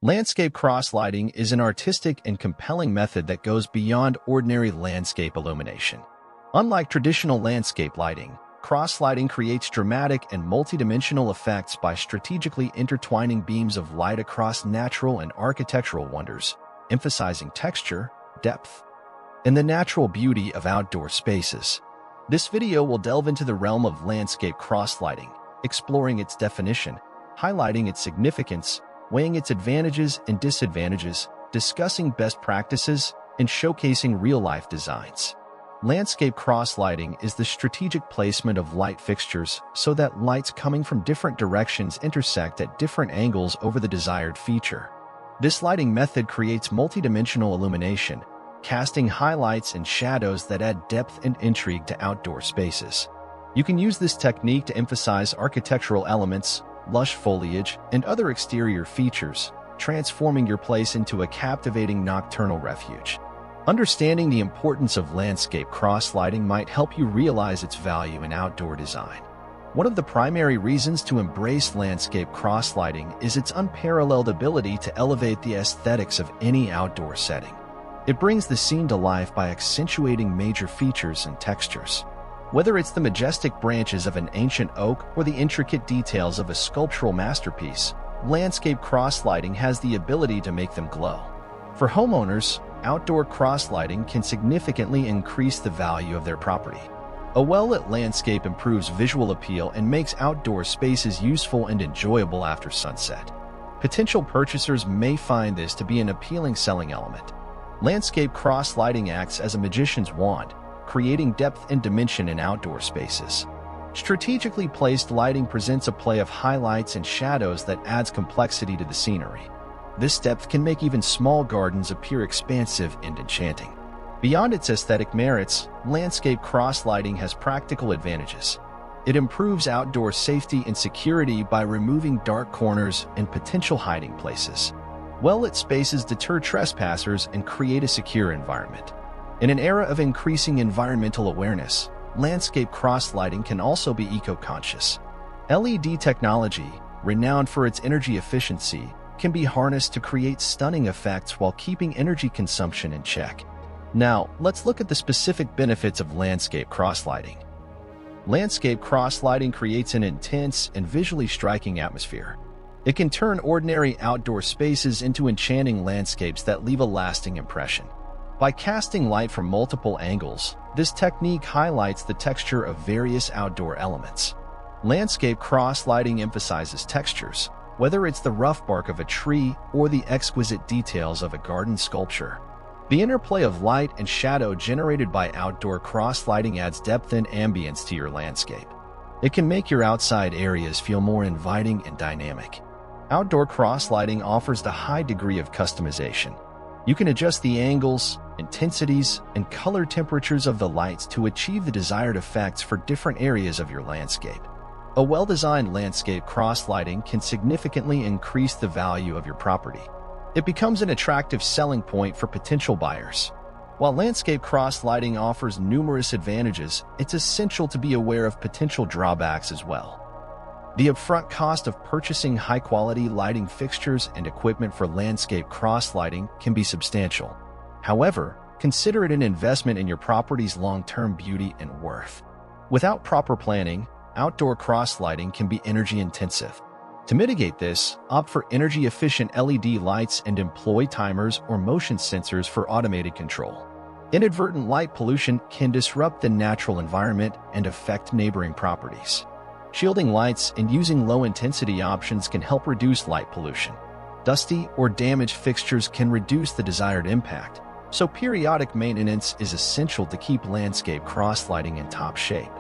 Landscape cross-lighting is an artistic and compelling method that goes beyond ordinary landscape illumination. Unlike traditional landscape lighting, cross-lighting creates dramatic and multidimensional effects by strategically intertwining beams of light across natural and architectural wonders, emphasizing texture, depth, and the natural beauty of outdoor spaces. This video will delve into the realm of landscape cross-lighting, exploring its definition, highlighting its significance, weighing its advantages and disadvantages, discussing best practices, and showcasing real-life designs. Landscape cross-lighting is the strategic placement of light fixtures so that lights coming from different directions intersect at different angles over the desired feature. This lighting method creates multidimensional illumination, casting highlights and shadows that add depth and intrigue to outdoor spaces. You can use this technique to emphasize architectural elements, lush foliage, and other exterior features, transforming your place into a captivating nocturnal refuge. Understanding the importance of landscape cross-lighting might help you realize its value in outdoor design. One of the primary reasons to embrace landscape cross-lighting is its unparalleled ability to elevate the aesthetics of any outdoor setting. It brings the scene to life by accentuating major features and textures. Whether it's the majestic branches of an ancient oak or the intricate details of a sculptural masterpiece, landscape cross-lighting has the ability to make them glow. For homeowners, outdoor cross-lighting can significantly increase the value of their property. A well-lit landscape improves visual appeal and makes outdoor spaces useful and enjoyable after sunset. Potential purchasers may find this to be an appealing selling element. Landscape cross-lighting acts as a magician's wand, creating depth and dimension in outdoor spaces. Strategically placed lighting presents a play of highlights and shadows that adds complexity to the scenery. This depth can make even small gardens appear expansive and enchanting. Beyond its aesthetic merits, landscape cross-lighting has practical advantages. It improves outdoor safety and security by removing dark corners and potential hiding places. Well-lit spaces deter trespassers and create a secure environment. In an era of increasing environmental awareness, landscape cross-lighting can also be eco-conscious. LED technology, renowned for its energy efficiency, can be harnessed to create stunning effects while keeping energy consumption in check. Now, let's look at the specific benefits of landscape cross-lighting. Landscape cross-lighting creates an intense and visually striking atmosphere. It can turn ordinary outdoor spaces into enchanting landscapes that leave a lasting impression. By casting light from multiple angles, this technique highlights the texture of various outdoor elements. Landscape cross-lighting emphasizes textures, whether it's the rough bark of a tree or the exquisite details of a garden sculpture. The interplay of light and shadow generated by outdoor cross-lighting adds depth and ambience to your landscape. It can make your outside areas feel more inviting and dynamic. Outdoor cross-lighting offers a high degree of customization. You can adjust the angles, intensities, and color temperatures of the lights to achieve the desired effects for different areas of your landscape. A well-designed landscape cross-lighting can significantly increase the value of your property. It becomes an attractive selling point for potential buyers. While landscape cross-lighting offers numerous advantages, it's essential to be aware of potential drawbacks as well. The upfront cost of purchasing high-quality lighting fixtures and equipment for landscape cross-lighting can be substantial. However, consider it an investment in your property's long-term beauty and worth. Without proper planning, outdoor cross-lighting can be energy-intensive. To mitigate this, opt for energy-efficient LED lights and employ timers or motion sensors for automated control. Inadvertent light pollution can disrupt the natural environment and affect neighboring properties. Shielding lights and using low-intensity options can help reduce light pollution. Dusty or damaged fixtures can reduce the desired impact, so periodic maintenance is essential to keep landscape cross-lighting in top shape.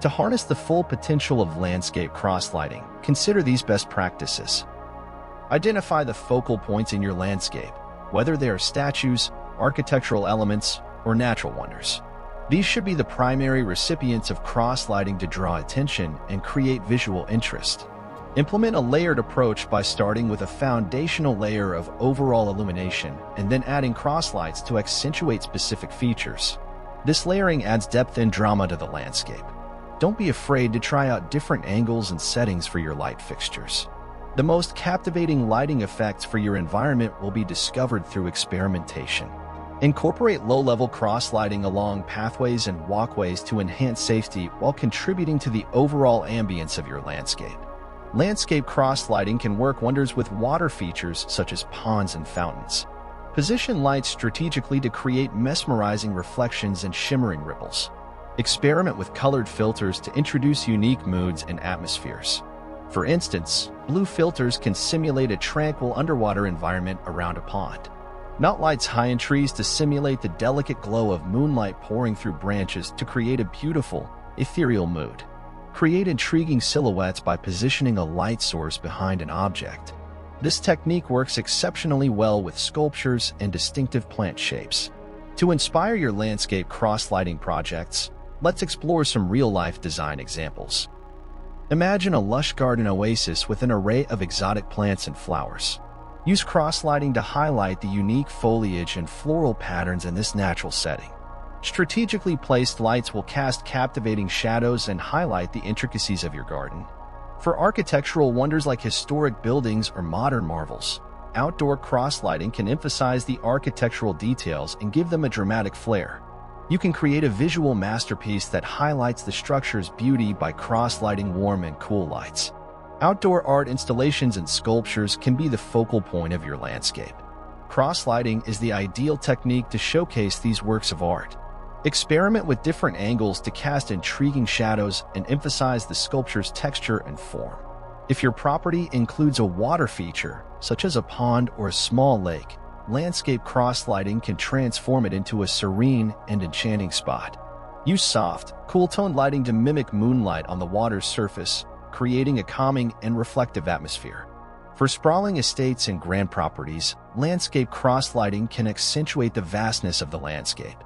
To harness the full potential of landscape cross-lighting, consider these best practices. Identify the focal points in your landscape, whether they are statues, architectural elements, or natural wonders. These should be the primary recipients of cross-lighting to draw attention and create visual interest. Implement a layered approach by starting with a foundational layer of overall illumination and then adding cross-lights to accentuate specific features. This layering adds depth and drama to the landscape. Don't be afraid to try out different angles and settings for your light fixtures. The most captivating lighting effects for your environment will be discovered through experimentation. Incorporate low-level cross-lighting along pathways and walkways to enhance safety while contributing to the overall ambience of your landscape. Landscape cross-lighting can work wonders with water features such as ponds and fountains. Position lights strategically to create mesmerizing reflections and shimmering ripples. Experiment with colored filters to introduce unique moods and atmospheres. For instance, blue filters can simulate a tranquil underwater environment around a pond. Mount lights high in trees to simulate the delicate glow of moonlight pouring through branches to create a beautiful, ethereal mood. Create intriguing silhouettes by positioning a light source behind an object. This technique works exceptionally well with sculptures and distinctive plant shapes. To inspire your landscape cross-lighting projects, let's explore some real-life design examples. Imagine a lush garden oasis with an array of exotic plants and flowers. Use cross-lighting to highlight the unique foliage and floral patterns in this natural setting. Strategically placed lights will cast captivating shadows and highlight the intricacies of your garden. For architectural wonders like historic buildings or modern marvels, outdoor cross-lighting can emphasize the architectural details and give them a dramatic flair. You can create a visual masterpiece that highlights the structure's beauty by cross-lighting warm and cool lights. Outdoor art installations and sculptures can be the focal point of your landscape. Cross-lighting is the ideal technique to showcase these works of art. Experiment with different angles to cast intriguing shadows and emphasize the sculpture's texture and form. If your property includes a water feature, such as a pond or a small lake, landscape cross-lighting can transform it into a serene and enchanting spot. Use soft, cool-toned lighting to mimic moonlight on the water's surface, creating a calming and reflective atmosphere. For sprawling estates and grand properties, landscape cross-lighting can accentuate the vastness of the landscape.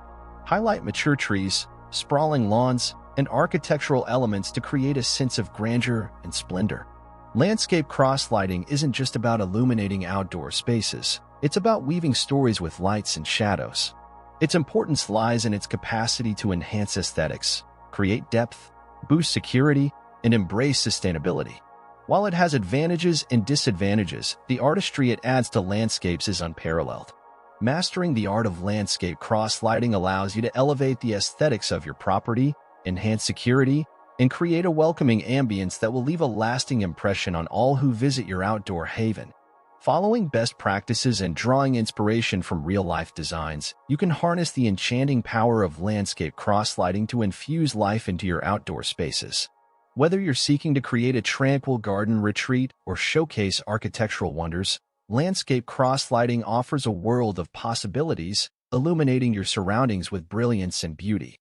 Highlight mature trees, sprawling lawns, and architectural elements to create a sense of grandeur and splendor. Landscape cross-lighting isn't just about illuminating outdoor spaces, it's about weaving stories with lights and shadows. Its importance lies in its capacity to enhance aesthetics, create depth, boost security, and embrace sustainability. While it has advantages and disadvantages, the artistry it adds to landscapes is unparalleled. Mastering the art of landscape cross-lighting allows you to elevate the aesthetics of your property, enhance security, and create a welcoming ambience that will leave a lasting impression on all who visit your outdoor haven. Following best practices and drawing inspiration from real-life designs, you can harness the enchanting power of landscape cross-lighting to infuse life into your outdoor spaces. Whether you're seeking to create a tranquil garden retreat or showcase architectural wonders, landscape cross-lighting offers a world of possibilities, illuminating your surroundings with brilliance and beauty.